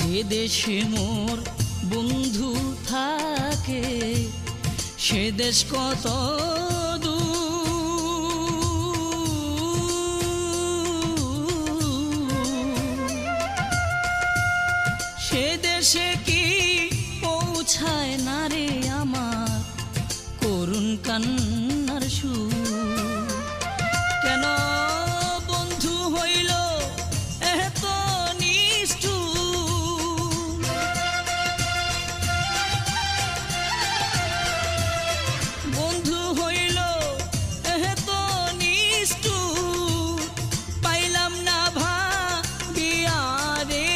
যে দেশে মোর বন্ধু থাকে সে দেশ কত সে দেশে কি পৌঁছায় না রে আমার করুণ কান্নার সুর। কেন বন্ধু হইল এত নিষ্ঠুর, বন্ধু হইল এত নিষ্ঠুর, পাইলাম না ভাবিয়া রে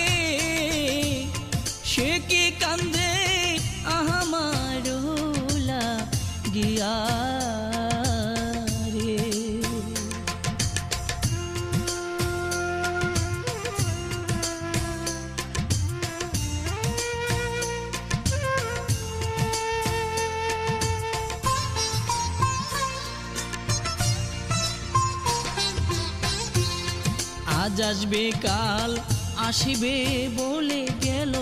সে কি কান্দে আমার গিয়া রে। আজ আসবে কাল আসিবে বলে গেল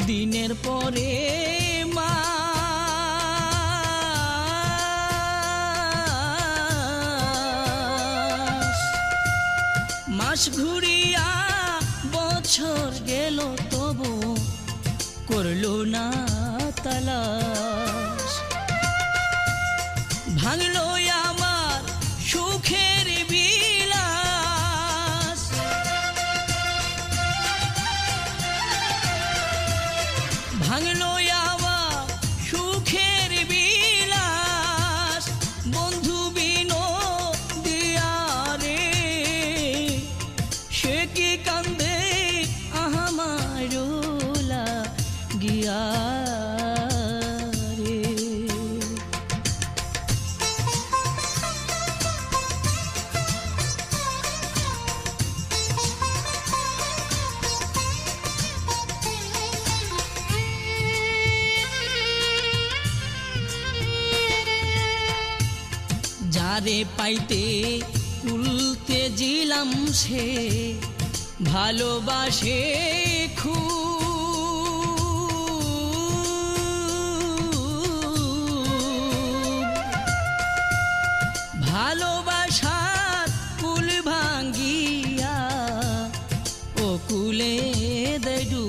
দিনের পরে মাস ঘুরিয়া বছর গেল তবু করলো না তালাশ, ভাঙলো আমার সুখের বিলাস, ভাঙলো আমার সুখের বিলাস, বন্ধু বিনো দিয়া রে সে কি কান্দে আমার গিয়া রে। যারে পাইতে কুলতে জিলাম সে ভালোবাসে খুব, ভালোবাসার কুল ভাঙ্গিয়া ও কুলে দেডু